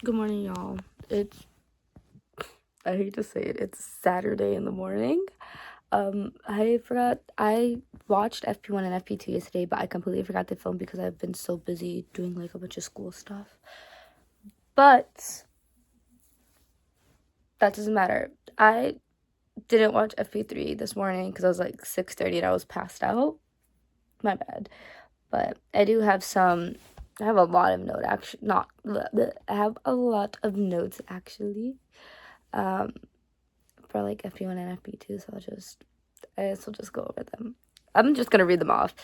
Good morning, y'all. I hate to say it, it's Saturday in the morning. I watched FP1 and FP2 yesterday, but I completely forgot to film because I've been so busy doing like a bunch of school stuff. But that doesn't matter. I didn't watch FP3 this morning because I was like 6:30 and I was passed out. My bad. But I do have I have a lot of notes actually. I have a lot of notes actually. For like FP1 and FP2, so I guess we'll just go over them. I'm just gonna read them off.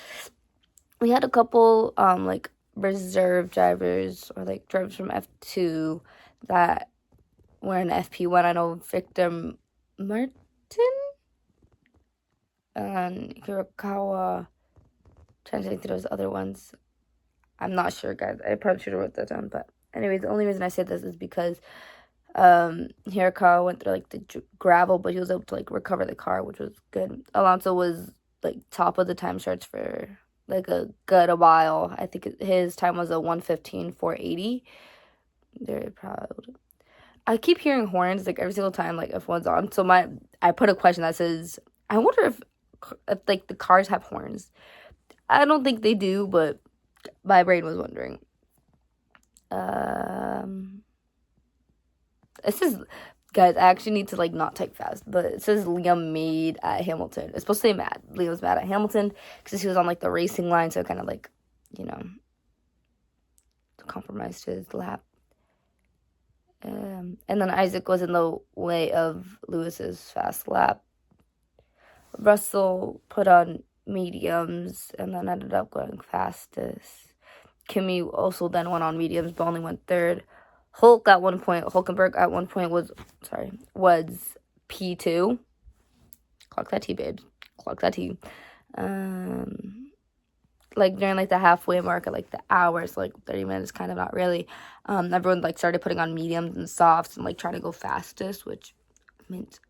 We had a couple like reserve drivers or like drivers from F2 that were in FP1. I know Victor Martin and Hirakawa. Trying to think through those other ones. I'm not sure, guys. I probably should have wrote that down, but anyways, the only reason I say this is because Hirakawa went through like the gravel, but he was able to like recover the car, which was good. Alonso was like top of the time charts for like a while. I think his time was a 1:15.480. Very proud. I keep hearing horns like every single time like F1's on. So I put a question that says, I wonder if like the cars have horns. I don't think they do, but my brain was wondering. It says, guys, I actually need to like not type fast, but it says Liam made at Hamilton. It's supposed to say mad. Liam was mad at Hamilton because he was on like the racing line, so it kind of like, compromised his lap. And then Isaac was in the way of Lewis's fast lap. Russell put on mediums and then ended up going fastest. Kimi also then went on mediums, but only went third. Hulkenberg at one point was P2. Clock that T, babes. Clock that T. Like during like the halfway mark at like the hour, so like 30 minutes, kind of not really. Everyone like started putting on mediums and softs and like trying to go fastest, which means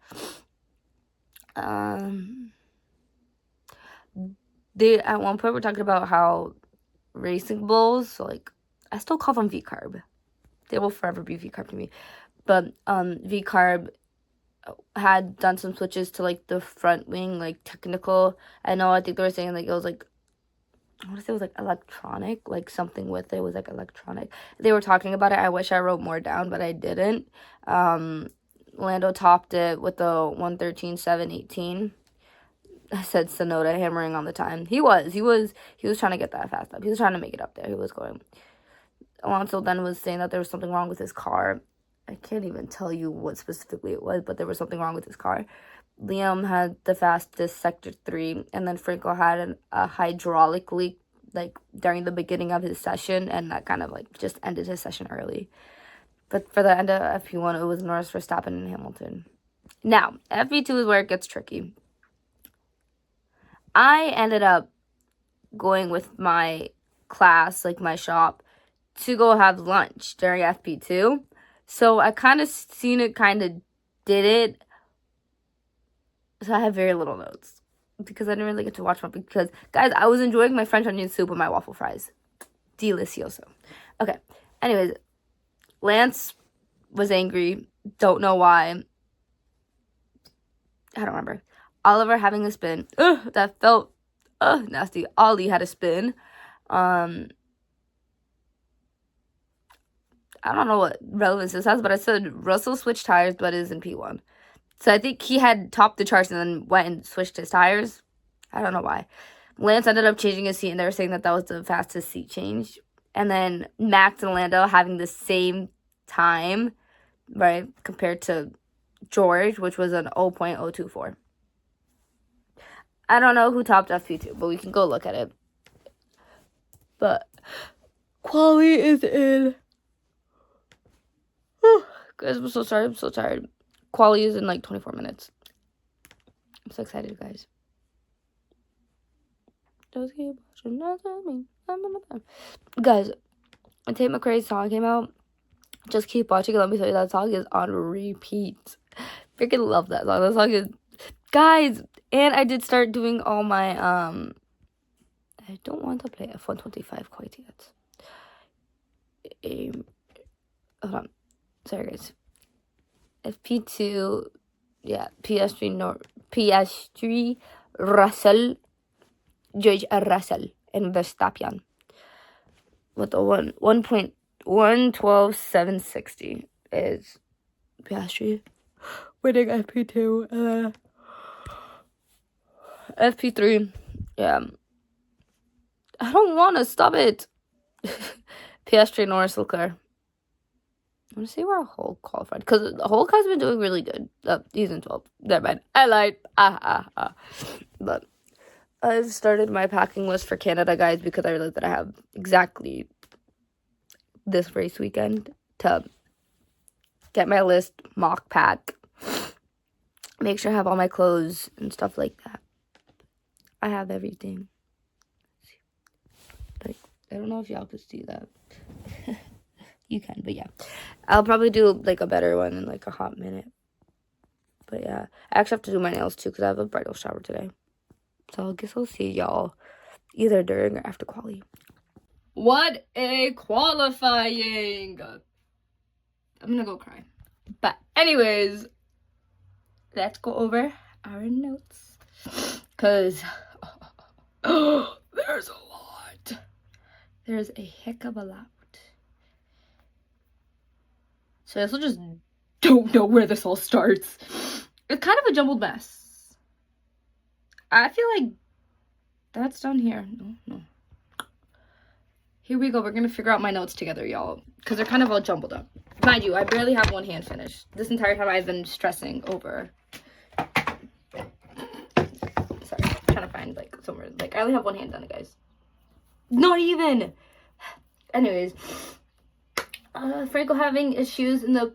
they at one point were talking about how racing bulls, so like I still call them V-carb. They will forever be V-carb to me. But V-carb had done some switches to like the front wing, like technical. I think they were saying like it was like, I want to say it was like electronic, like something with it was like electronic. They were talking about it. I wish I wrote more down, but I didn't. Lando topped it with the 1:13.718. I said Sonoda hammering on the time. He was trying to get that fast up. He was trying to make it up there. He was going. Alonso then was saying that there was something wrong with his car. I can't even tell you what specifically it was, but there was something wrong with his car. Liam had the fastest sector 3, and then Franco had a hydraulic leak like during the beginning of his session, and that kind of like just ended his session early. But for the end of FP1, it was Norris, Verstappen, and Hamilton. Now, FP2 is where it gets tricky. I ended up going with my class, like my shop, to go have lunch during FP2. So I kind of seen it, kind of did it. So I have very little notes because I didn't really get to watch one because, guys, I was enjoying my French onion soup and my waffle fries. Delicioso. Okay. Anyways, Lance was angry. Don't know why. I don't remember. Oliver having a spin. Ugh, that felt nasty. Ollie had a spin. I don't know what relevance this has, but I said Russell switched tires, but is in P1. So I think he had topped the charts and then went and switched his tires. I don't know why. Lance ended up changing his seat, and they were saying that was the fastest seat change. And then Max and Lando having the same time, right, compared to George, which was an 0.024. I don't know who topped FP2, but we can go look at it. But quali is in. Guys, I'm so sorry. I'm so tired. Quali is in like 24 minutes. I'm so excited, guys. Just keep watching. Guys, when Tate McRae's song came out, Just Keep Watching. Let me tell you, that song is on repeat. Freaking love that song. That song is, guys. And I did start doing all my I don't want to play F125 quite yet. Hold on. Sorry, guys. FP2, yeah, PS3, Russell, George Russell, and Verstappen with a 1.112.760 is PS3 winning FP2. FP3, yeah. I don't want to stop it. PS3 Norris Leclerc. I want to see where Hulk qualified, because Hulk has been doing really good. He's in 12th. Never mind. I lied. But I've started my packing list for Canada, guys, because I realized that I have exactly this race weekend to get my list, mock pack, make sure I have all my clothes and stuff like that. I have everything. Like, I don't know if y'all could see that. You can, but yeah. I'll probably do, like, a better one in, like, a hot minute. But yeah. I actually have to do my nails, too, because I have a bridal shower today. So I guess I'll see y'all either during or after quali. What a qualifying! I'm gonna go cry. But anyways, let's go over our notes. Because there's a lot. There's a heck of a lot. So I also just don't know where this all starts. It's kind of a jumbled mess. I feel like that's done here. No. Here we go. We're going to figure out my notes together, y'all. Because they're kind of all jumbled up. Mind you, I barely have one hand finished. This entire time I've been stressing over. Sorry, I'm trying to find, like, somewhere. Like, I only have one hand done, guys. Not even! Anyways. Franco having issues in the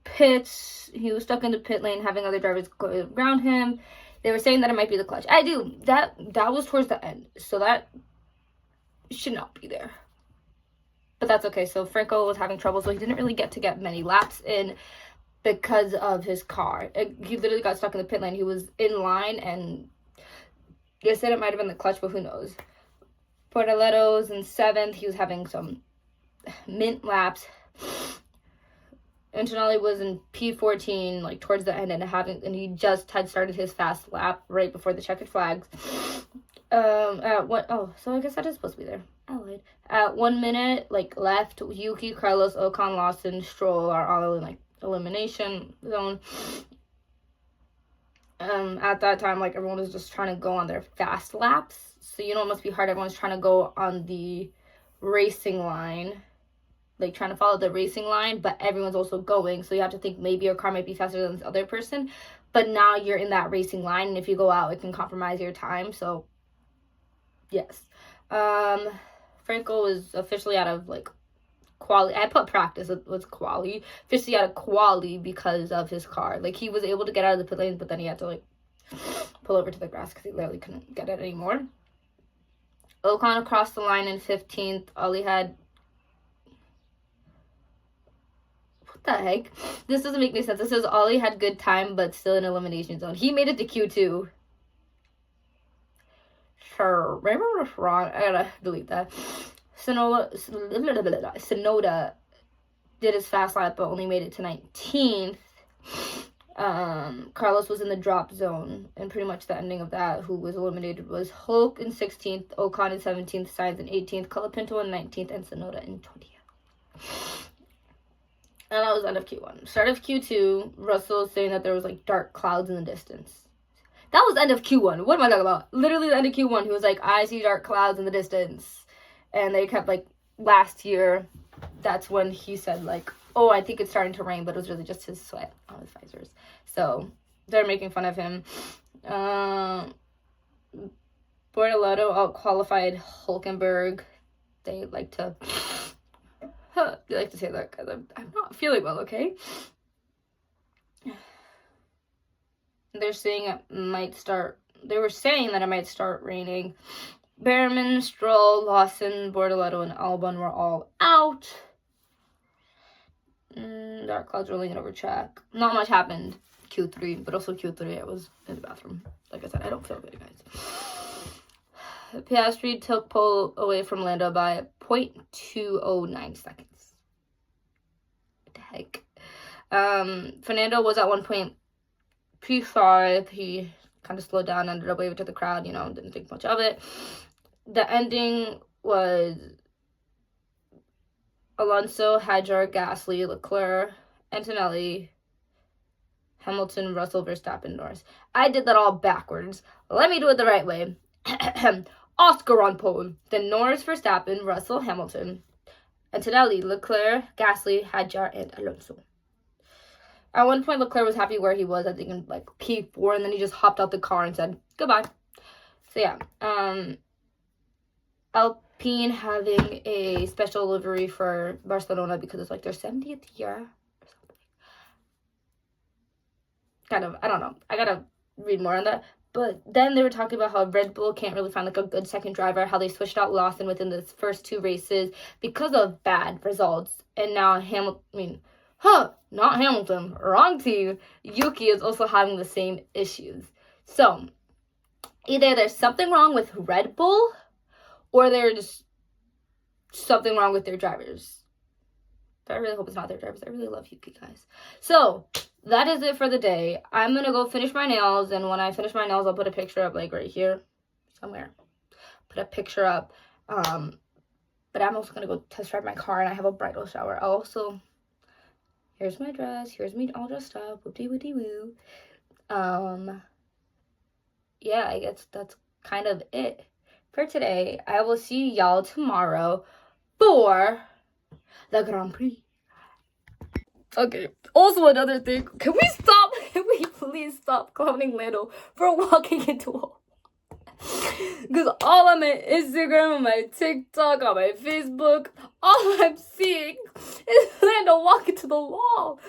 pits. He was stuck in the pit lane, having other drivers go around him. They were saying that it might be the clutch. I do. That was towards the end. So that should not be there. But that's okay. So Franco was having trouble, so he didn't really get many laps in because of his car. He literally got stuck in the pit lane. He was in line, and they said it might have been the clutch, but who knows. Portoletto's in 7th. He was having some mint laps. Antonelli was in P14, like towards the end, and he just had started his fast lap right before the checkered flags. So I guess that is supposed to be there. I lied. At 1 minute, like, left, Yuki, Carlos, Ocon, Lawson, Stroll are all in, like, elimination zone. At that time, like, everyone was just trying to go on their fast laps. So, you know, it must be hard. Everyone's trying to go on the racing line, like, trying to follow the racing line, but everyone's also going. So you have to think maybe your car might be faster than this other person. But now you're in that racing line, and if you go out, it can compromise your time. So, yes. Franco was officially out of, like, quali. I put practice, it was quali. Officially out of quali because of his car. Like, he was able to get out of the pit lane, but then he had to, like, pull over to the grass because he literally couldn't get it anymore. Ocon crossed the line in 15th. All he had... What the heck? This doesn't make any sense. This says Ollie had good time, but still in elimination zone. He made it to Q2. Sure. Remember what's wrong? I gotta delete that. Sonoda did his fast lap, but only made it to 19th. Carlos was in the drop zone, and pretty much the ending of that, who was eliminated, was Hulk in 16th, Ocon in 17th, Sainz in 18th, Colapinto in 19th, and Sonoda in 20th. And that was end of Q1. Start of Q2, Russell was saying that there was, like, dark clouds in the distance. That was end of Q1. What am I talking about? Literally the end of Q1, he was like, I see dark clouds in the distance. And they kept, like, last year, that's when he said, like, oh, I think it's starting to rain, but it was really just his sweat on his visors. So they're making fun of him. Bortoletto out-qualified Hulkenberg. They like to say that because I'm not feeling well, okay? They were saying that it might start raining. Behrman, Stroll, Lawson, Bortoletto, and Albon were all out. Dark clouds rolling it over track. Not much happened Q3, but also Q3 I was in the bathroom. Like I said, I don't feel good, guys. Piastri took pole away from Lando by 0.209 seconds. What the heck? Fernando was at one point P5. He kind of slowed down, ended up waving to the crowd, didn't think much of it. The ending was Alonso, Hadjar, Gasly, Leclerc, Antonelli, Hamilton, Russell, Verstappen, Norris. I did that all backwards. Let me do it the right way. Oscar on pole. Then Norris, Verstappen, Russell, Hamilton, Antonelli, Leclerc, Gasly, Hadjar, and Alonso. At one point, Leclerc was happy where he was, I think in like P4, and then he just hopped out the car and said goodbye. So yeah, Alpine having a special livery for Barcelona because it's like their 70th year or something. Kind of, I don't know. I gotta read more on that. But then they were talking about how Red Bull can't really find like a good second driver, how they switched out Lawson within the first 2 races because of bad results. And now not Hamilton, wrong team. Yuki is also having the same issues. So, either there's something wrong with Red Bull, or there's something wrong with their drivers. But I really hope it's not their drivers. I really love Yuki, guys. So, that is it for the day. I'm going to go finish my nails, and when I finish my nails, I'll put a picture up, like, right here, somewhere. Put a picture up. But I'm also going to go test drive my car, and I have a bridal shower. Also, here's my dress. Here's me all dressed up. Whoop-de-woo-de-woo. Yeah, I guess that's kind of it for today. I will see y'all tomorrow for the Grand Prix. Okay, also another thing. Can we please stop clowning Lando for walking into a wall? Because all on my Instagram, on my TikTok, on my Facebook, all I'm seeing is Lando walk into the wall.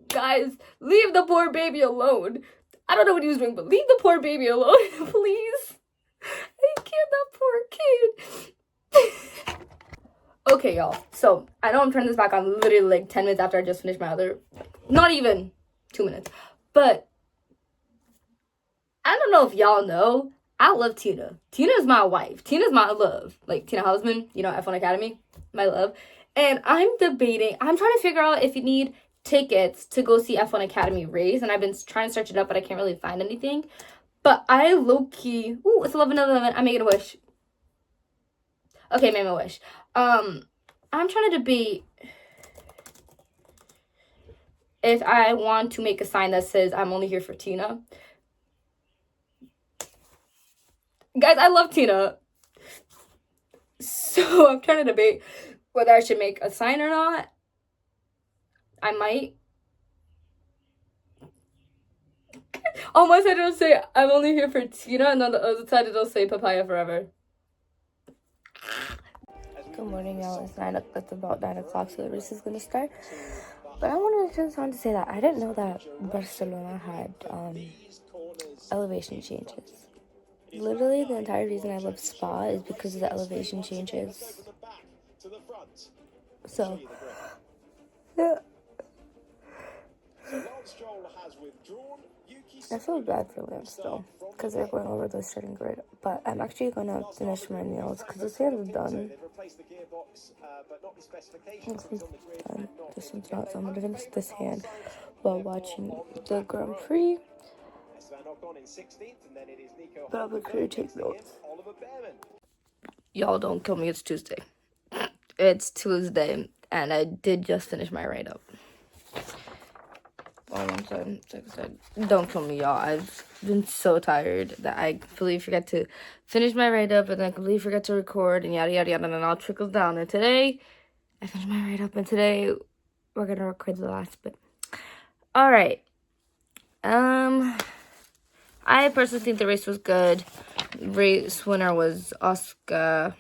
Guys, leave the poor baby alone. I don't know what he was doing, but leave the poor baby alone, please. I can't, that poor kid. Okay, y'all. So, I know I'm turning this back on literally like 10 minutes after I just finished my other, not even 2 minutes. But, I don't know if y'all know, I love Tina. Tina's my wife. Tina's my love. Like, Tina Hausman, F1 Academy, my love. And I'm trying to figure out if you need tickets to go see F1 Academy race, and I've been trying to search it up, but I can't really find anything. But I low-key, it's 11:11, I'm making a wish. Okay, made my wish. I'm trying to debate if I want to make a sign that says I'm only here for Tina. Guys, I love Tina. So I'm trying to debate whether I should make a sign or not. I might. On one side it'll say I'm only here for Tina, and on the other side it'll say papaya forever. Good morning, y'all. It's about 9 o'clock, so the race is gonna start. But I just wanted to say that I didn't know that Barcelona had elevation changes. Literally, the entire reason I love Spa is because of the elevation changes. So, yeah. I feel bad for them still, because they're going over the starting grid. But I'm actually going to finish my nails, because this hand is done. This one's not, so I'm going to finish this hand while watching the Grand Prix. But I'll be sure to take notes. Y'all don't kill me, it's Tuesday. It's Tuesday, and I did just finish my write-up. Don't kill me, y'all. I've been so tired that I completely forgot to finish my write-up, and then I completely forgot to record, and yada, yada, yada, and then it all trickles down. And today, I finished my write-up, and today, we're going to record the last bit. All right. I personally think the race was good. Race winner was Oscar.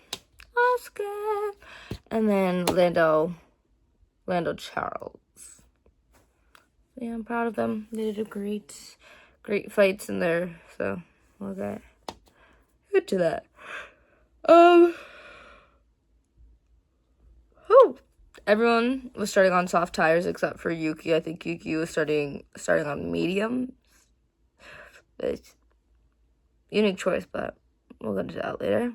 And then Lando Charles. Yeah, I'm proud of them. They did a great fights in there. So, okay. Good to that. Everyone was starting on soft tires except for Yuki. I think Yuki was starting on medium. It's unique choice, but we'll get into that later.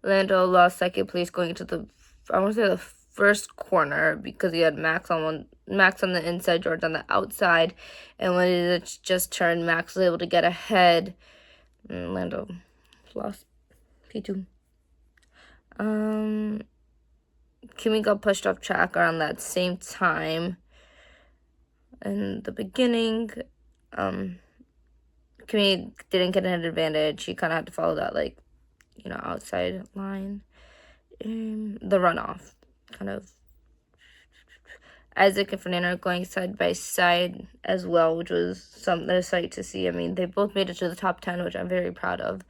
Lando lost second place going into the first corner because he had Max on the inside, George on the outside, and when it just turned, Max was able to get ahead. And Lando lost P2. Kimi got pushed off track around that same time. In the beginning, Kimi didn't get an advantage. He kind of had to follow that, like, outside line. The runoff, kind of. Isaac and Fernando going side by side as well, which was a sight to see. I mean, they both made it to the top 10, which I'm very proud of.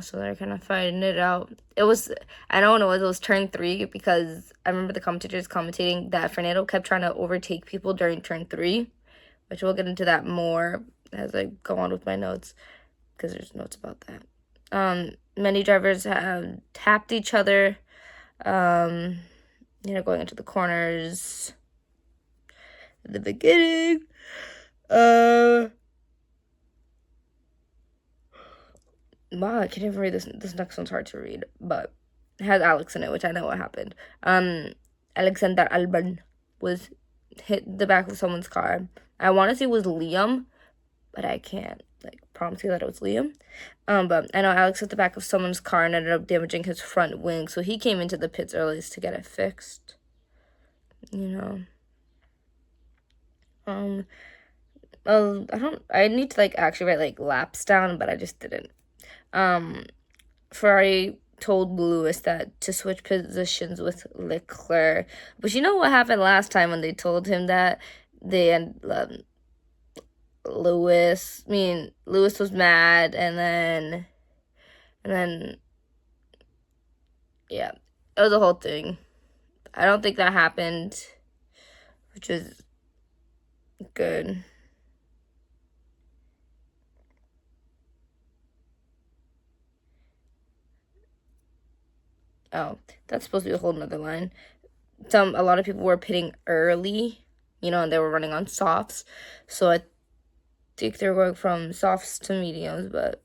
So they're kind of fighting it out. I know when it was turn 3, because I remember the commentators commentating that Fernando kept trying to overtake people during turn 3, which we'll get into that more as I go on with my notes, because there's notes about that. Many drivers have tapped each other, going into the corners at the beginning. Wow, I can't even read this. This next one's hard to read, but it has Alex in it, which I know what happened. Alexander Albon was hit the back of someone's car. I want to say it was Liam, but I can't promise you that it was Liam. But I know Alex hit the back of someone's car and ended up damaging his front wing, so he came into the pits earliest to get it fixed. I need to actually write laps down, but I just didn't. Ferrari told Lewis that to switch positions with Leclerc, but you know what happened last time when they told him that? Lewis was mad, and then yeah, it was a whole thing. I don't think that happened, which is good. Oh, that's supposed to be a whole nother line. A lot of people were pitting early, and they were running on softs. So I think they were going from softs to mediums, but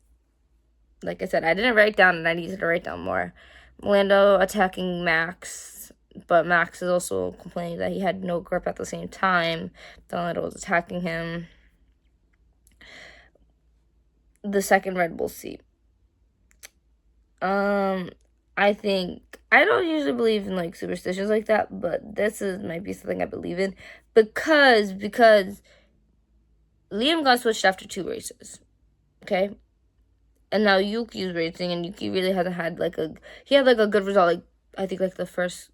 like I said, I didn't write down, and I needed to write down more. Lando attacking Max, but Max is also complaining that he had no grip at the same time. Lando was attacking him. The second Red Bull seat. I think, I don't usually believe in superstitions like that, but this might be something I believe in, because Liam got switched after 2 races, okay? And now Yuki's racing, and Yuki really hasn't had he had a good result, I think the first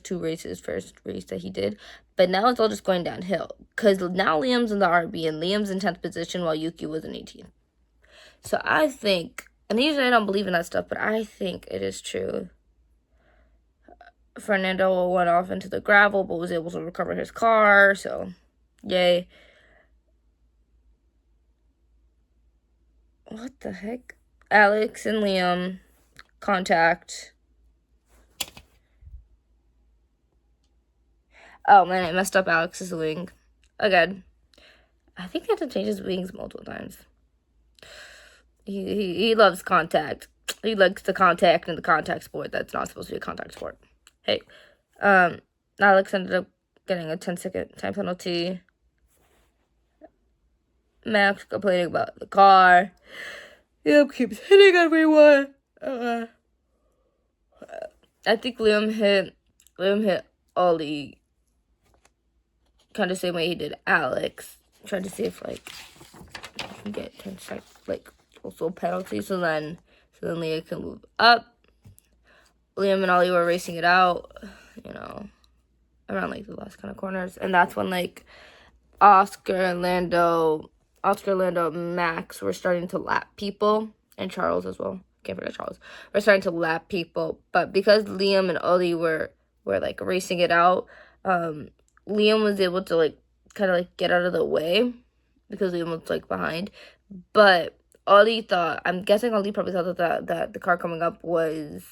2 races, first race that he did, but now it's all just going downhill, because now Liam's in the RB, and Liam's in 10th position while Yuki was in 18th. So I think, and usually I don't believe in that stuff, but I think it is true. Fernando went off into the gravel, but was able to recover his car, so yay. What the heck? Alex and Liam contact. Oh man, I messed up Alex's wing again. I think he had to change his wings multiple times. He loves contact. He likes the contact in the contact sport that's not supposed to be a contact sport. Hey, Alex ended up getting a 10-second time penalty. Max complaining about the car. Liam keeps hitting everyone. I think Liam hit Ollie kind of the same way he did Alex. Trying to see if I can get 10 seconds, also a penalty, so then Liam can move up. Liam and Ollie were racing it out, around the last kind of corners, and that's when Oscar, Lando, Max were starting to lap people, and Charles as well. Can't forget Charles. We're starting to lap people, but because Liam and Ollie were racing it out, Liam was able to kind of get out of the way because Liam was behind, but I'm guessing Ollie probably thought that the car coming up was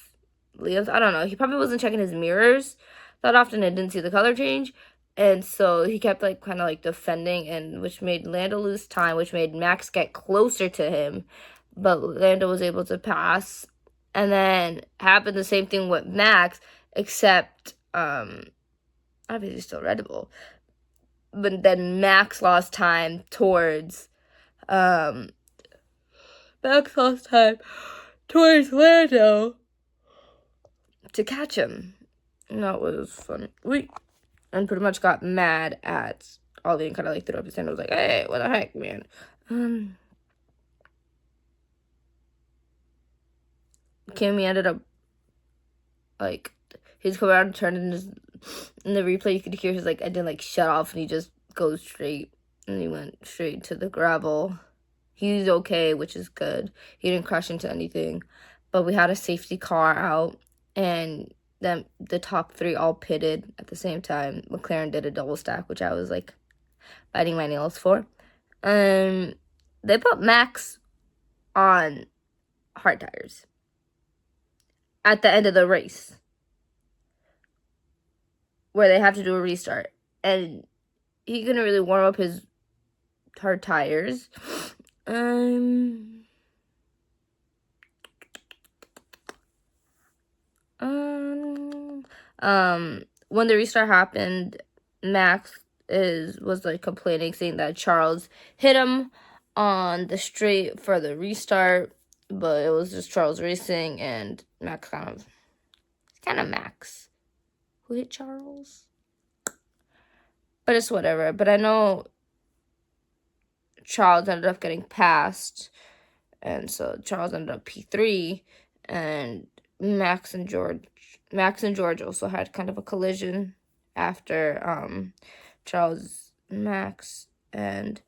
Liam's. I don't know. He probably wasn't checking his mirrors that often and didn't see the color change. And so he kept kind of defending, and which made Lando lose time, which made Max get closer to him. But Lando was able to pass And then happened the same thing with Max, except obviously still Red Bull. But then Max lost time towards Lando to catch him. And that was funny. And pretty much got mad at Ollie and kind of like threw up his hand. I was like, hey, what the heck, man? Kimmy ended up like he's come around and turned in the replay. You could hear his like engine like shut off, and he just goes straight, and he went straight to the gravel. He's okay, which is good. He didn't crash into anything, but we had a safety car out, and then the top three all pitted at the same time. McLaren did a double stack, which I was like biting my nails for. They put Max on hard tires at the end of the race, where they have to do a restart, and he couldn't really warm up his hard tires. When the restart happened, Max was like complaining, saying that Charles hit him on the straight for the restart, but it was just Charles racing, and Max kind of Max who hit Charles. But it's whatever. But I know Charles ended up getting passed, and so Charles ended up P3, and Max and George also had kind of a collision after Max and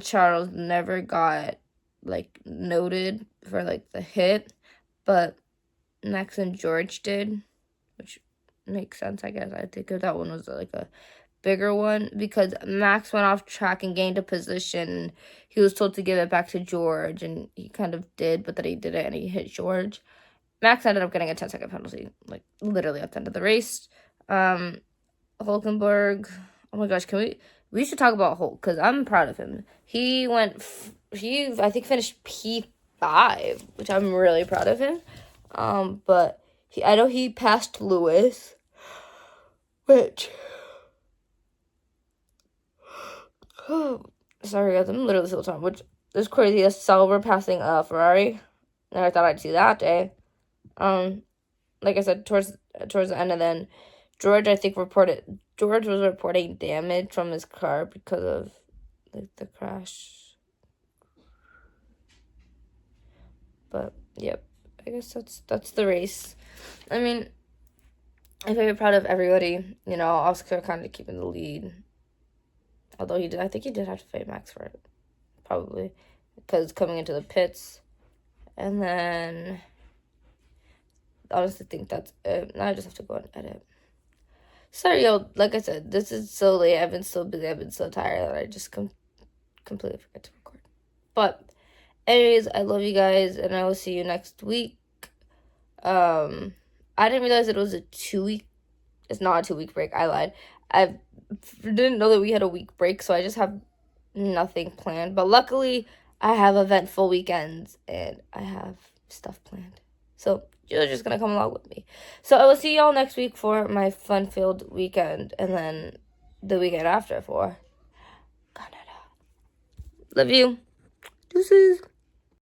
Charles never got like noted for like the hit, but Max and George did, which makes sense, I guess. I think that one was like a bigger one because Max went off track and gained a position. He was told to give it back to George, and he kind of did, but then he didn't, and he hit George. Max ended up getting a 10-second penalty, like literally at the end of the race. Hulkenberg, oh my gosh, we should talk about Hulk because I'm proud of him. He I think finished P5, which I'm really proud of him. But I know he passed Lewis, which sorry guys, I'm literally still talking, which is crazy. A Sauber passing a Ferrari. Never thought I'd see that day. Like I said, towards the end, and then George was reporting damage from his car because of like the crash. But yep, I guess that's the race. I mean, I'm very proud of everybody. You know, Oscar kind of keeping the lead. Although I think he did have to fight Max for it, probably, because coming into the pits, and then I honestly think that's it. Now I just have to go and edit. Sorry, yo, like I said, this is so late. I've been so busy. I've been so tired that I just completely forgot to record. But anyways, I love you guys, and I will see you next week. I didn't realize it was a 2-week. It's not a 2-week break. I lied. I didn't know that we had a week break, so I just have nothing planned. But luckily, I have eventful weekends, and I have stuff planned. So you're just gonna come along with me. So I will see y'all next week for my fun-filled weekend, and then the weekend after for Canada. Love you. Deuces.